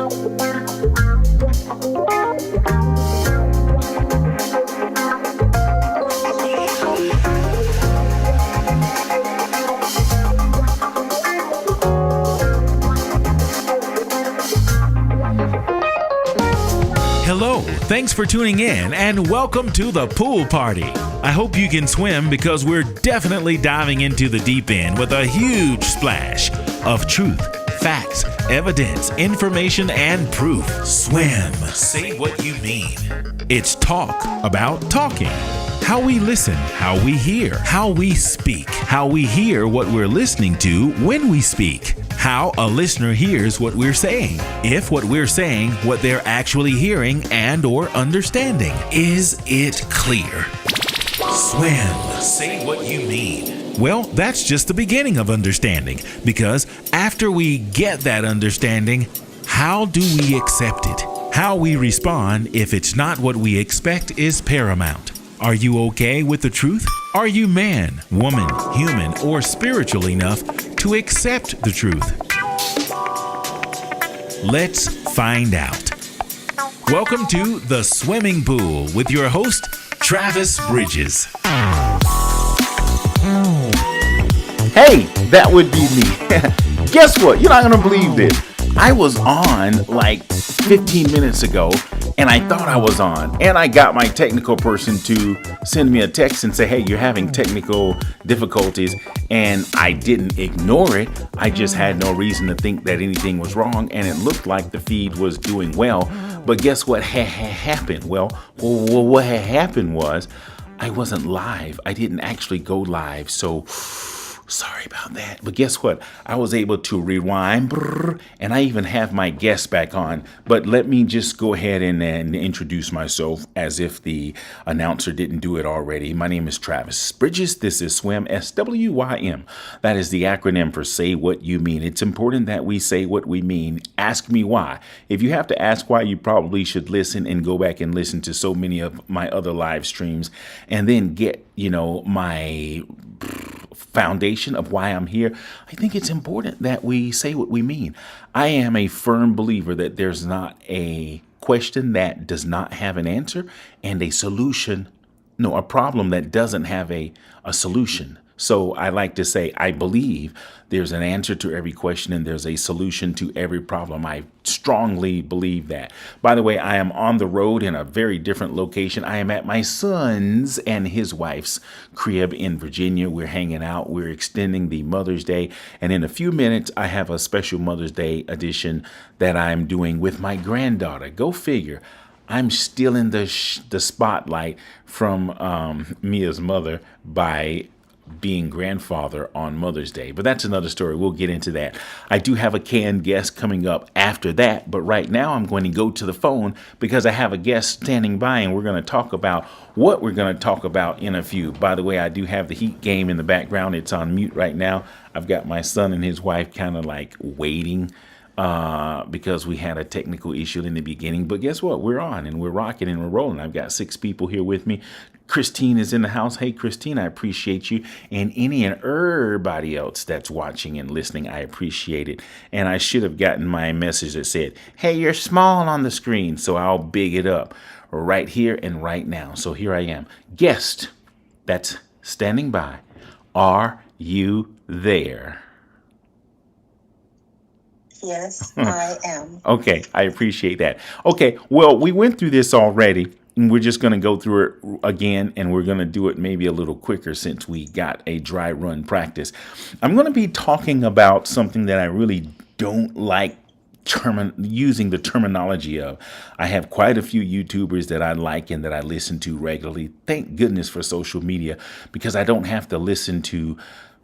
Hello, thanks for tuning in and welcome to the pool party. I hope you can swim because we're definitely diving into the deep end with a huge splash of truth, facts, evidence, information, and proof. Swim. Say what you mean. It's talk about talking. How we listen, how we hear, how we speak, how we hear what we're listening to when we speak, how a listener hears what we're saying, if what we're saying, what they're actually hearing and or understanding. Is it clear? Swim. Say what you mean. Well, that's just the beginning of understanding, because after we get that understanding, how do we accept it? How we respond if it's not what we expect is paramount. Are you okay with the truth? Are you man, woman, human, or spiritual enough to accept the truth? Let's find out. Welcome to The Swimming Pool with your host, Travis Bridges. Hey, that would be me. Guess what? You're not going to believe this. I was on like 15 minutes ago, and I thought I was on. And I got my technical person to send me a text and say, hey, you're having technical difficulties. And I didn't ignore it. I just had no reason to think that anything was wrong. And it looked like the feed was doing well. But guess what happened? Well, what happened was I wasn't live. I didn't actually go live. So sorry about that. But guess what? I was able to rewind, and I even have my guest back on. But let me just go ahead and introduce myself as if the announcer didn't do it already. My name is Travis Bridges. This is SWIM, SWYM. That is the acronym for Say What You Mean. It's important that we say what we mean. Ask me why. If you have to ask why, you probably should listen and go back and listen to so many of my other live streams and then get, my foundation of why I'm here. I think it's important that we say what we mean. I am a firm believer that there's not a question that does not have an answer and a problem that doesn't have a solution. So I like to say, I believe there's an answer to every question and there's a solution to every problem. I strongly believe that. By the way, I am on the road in a very different location. I am at my son's and his wife's crib in Virginia. We're hanging out. We're extending the Mother's Day. And in a few minutes, I have a special Mother's Day edition that I'm doing with my granddaughter. Go figure. I'm stealing the spotlight from Mia's mother by being grandfather on Mother's Day. But that's another story. We'll get into that. I do have a canned guest coming up after that. But right now I'm going to go to the phone because I have a guest standing by and we're going to talk about what we're going to talk about in a few. By the way, I do have the Heat game in the background. It's on mute right now. I've got my son and his wife kind of like waiting because we had a technical issue in the beginning. But guess what? We're on and we're rocking and we're rolling. I've got 6 people here with me. Christine is in the house. Hey, Christine, I appreciate you. And any and everybody else that's watching and listening, I appreciate it. And I should have gotten my message that said, hey, you're small on the screen. So I'll big it up right here and right now. So here I am. Guest that's standing by. Are you there? Yes, I am. Okay, I appreciate that. Okay, well, we went through this already. And we're just going to go through it again, and we're going to do it maybe a little quicker since we got a dry run practice. I'm going to be talking about something that I really don't like using the terminology of. I have quite a few YouTubers that I like and that I listen to regularly. Thank goodness for social media because I don't have to listen to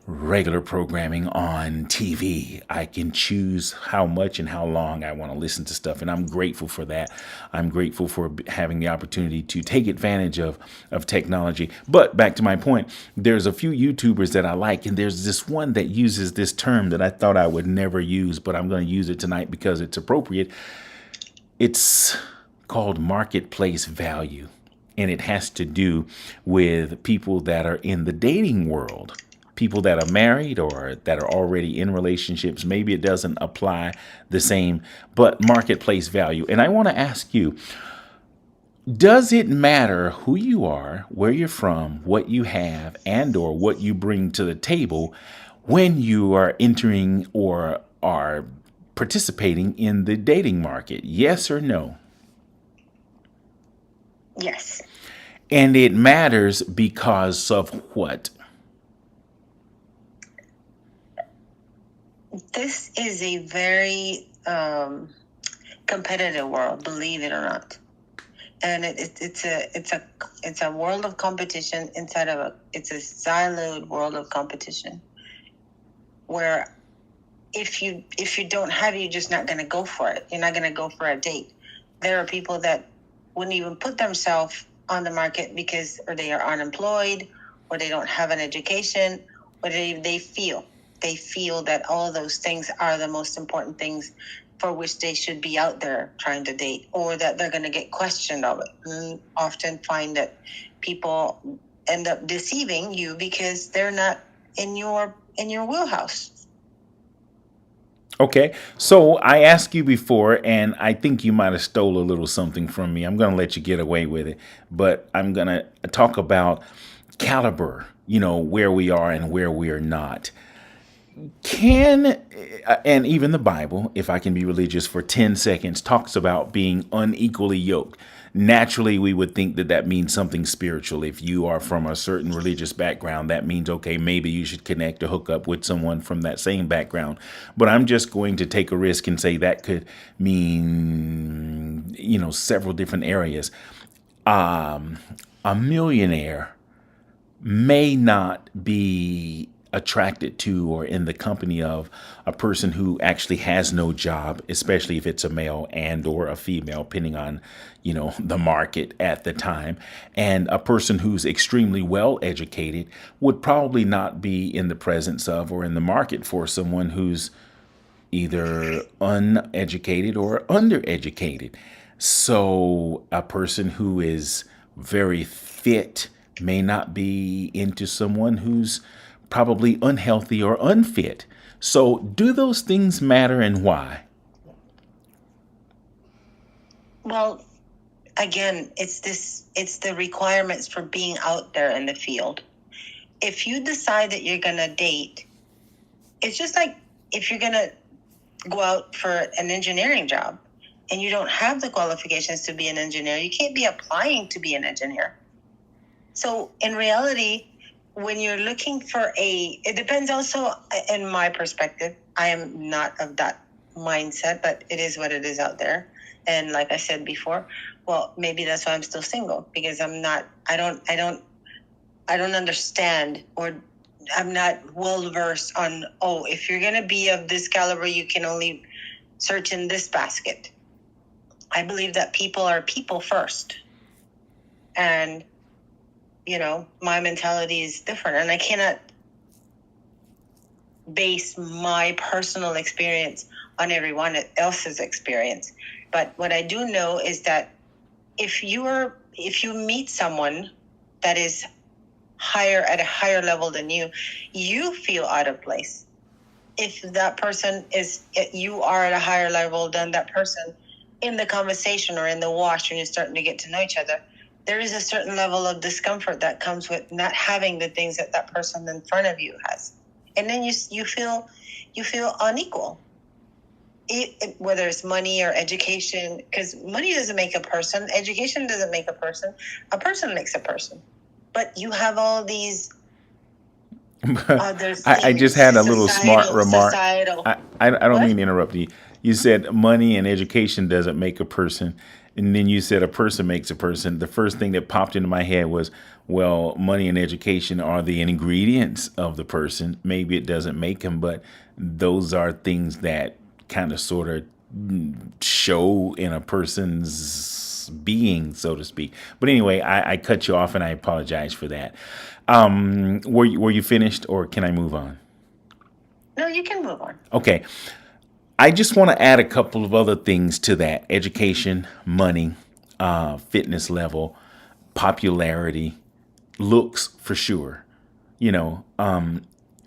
regular programming on TV. I can choose how much and how long I want to listen to stuff, and I'm grateful for that. I'm grateful for having the opportunity to take advantage of technology. But back to my point, there's a few YouTubers that I like, and there's this one that uses this term that I thought I would never use, but I'm going to use it tonight because it's appropriate. It's called marketplace value, and it has to do with people that are in the dating world. people that are married or that are already in relationships, maybe it doesn't apply the same, but marketplace value. And I want to ask you, does it matter who you are, where you're from, what you have, and or what you bring to the table when you are entering or are participating in the dating market? Yes or no? Yes. And it matters because of what? This is a very competitive world, believe it or not. And it's a world of competition inside of it's a siloed world of competition where if you don't have it, you're just not going to go for it. You're not going to go for a date. There are people that wouldn't even put themselves on the market because or they are unemployed or they don't have an education or they feel that all those things are the most important things for which they should be out there trying to date, or that they're going to get questioned of it. And often find that people end up deceiving you because they're not in your wheelhouse. Okay, so I asked you before, and I think you might have stole a little something from me. I'm going to let you get away with it, but I'm going to talk about caliber, where we are and where we are not. And even the Bible, if I can be religious for 10 seconds, talks about being unequally yoked. Naturally, we would think that means something spiritual. If you are from a certain religious background, that means, okay, maybe you should connect or hook up with someone from that same background. But I'm just going to take a risk and say that could mean, several different areas. A millionaire may not be attracted to or in the company of a person who actually has no job, especially if it's a male and or a female, depending on, the market at the time. And a person who's extremely well educated would probably not be in the presence of or in the market for someone who's either uneducated or undereducated. So a person who is very fit may not be into someone who's probably unhealthy or unfit. So do those things matter, and why? Well, again, it's the requirements for being out there in the field. If you decide that you're going to date, it's just like if you're going to go out for an engineering job and you don't have the qualifications to be an engineer, you can't be applying to be an engineer. So in reality, when you're looking for it depends also, in my perspective, I am not of that mindset, but it is what it is out there. And like I said before, well, maybe that's why I'm still single, because I don't understand, or I'm not well versed on, if you're going to be of this caliber, you can only search in this basket. I believe that people are people first. And my mentality is different, and I cannot base my personal experience on everyone else's experience. But what I do know is that if you meet someone that is at a higher level than you feel out of place. If that person you are at a higher level than that person in the conversation or in the wash when you're starting to get to know each other, there is a certain level of discomfort that comes with not having the things that person in front of you has. And then you feel unequal. Whether it's money or education, because money doesn't make a person, education doesn't make a person makes a person. But you have all these other things. I just had a little smart remark. I don't mean to interrupt you. You said money and education doesn't make a person. And then you said a person makes a person. The first thing that popped into my head was, well, money and education are the ingredients of the person. Maybe it doesn't make him, but those are things that kind of sort of show in a person's being, so to speak. But anyway, I cut you off and I apologize for that. Were you finished, or can I move on? No, you can move on. Okay. I just want to add a couple of other things to that: education, money, fitness level, popularity, looks for sure.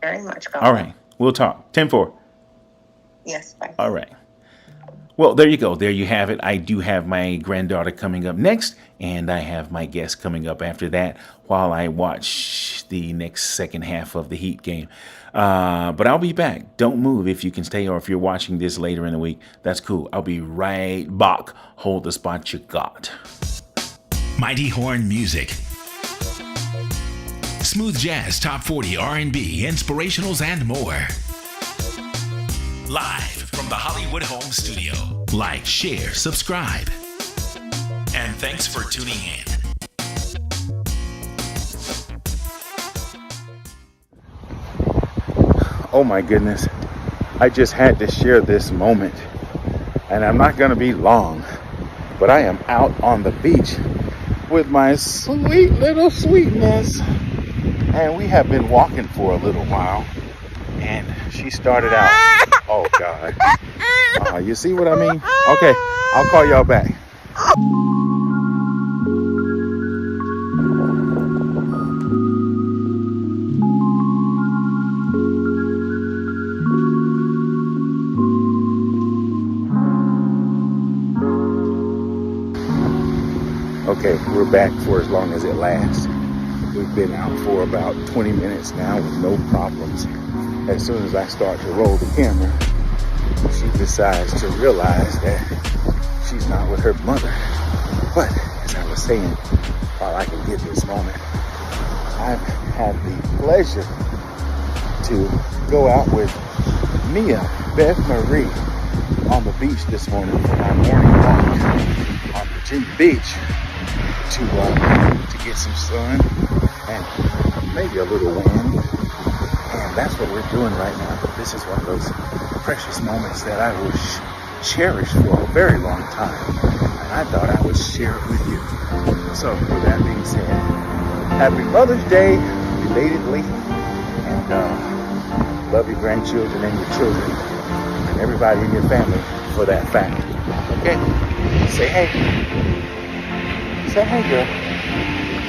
very much. God. All right. We'll talk. 10-4. Yes, bye. All right. Well, there you go. There you have it. I do have my granddaughter coming up next, and I have my guest coming up after that while I watch the next second half of the Heat game. But I'll be back. Don't move if you can stay, or if you're watching this later in the week, that's cool. I'll be right back. Hold the spot you got. Mighty Horn Music. Smooth jazz, top 40, R&B, inspirationals, and more. Live from the Hollywood Home Studio. Like, share, subscribe. And thanks for tuning in. Oh my goodness. I just had to share this moment. And I'm not going to be long. But I am out on the beach with my sweet little sweetness. And we have been walking for a little while. And she started out. Oh, God. You see what I mean? Okay, I'll call y'all back. Okay, we're back for as long as it lasts. We've been out for about 20 minutes now with no problems. As soon as I start to roll the camera, she decides to realize that she's not with her mother. But as I was saying, while I can get this moment, I've had the pleasure to go out with Mia Beth Marie on the beach this morning for my morning walk on Virginia Beach to get some sun and maybe a little wind. And that's what we're doing right now. This is one of those precious moments that I will cherish for a very long time. And I thought I would share it with you. So with that being said, happy Mother's Day, belatedly. And love your grandchildren and your children and everybody in your family for that fact. Okay? Say hey. Say hey, girl.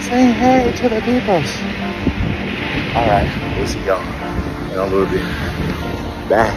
Say hey to the peoples. All right, we'll see y'all in a little bit. Bye.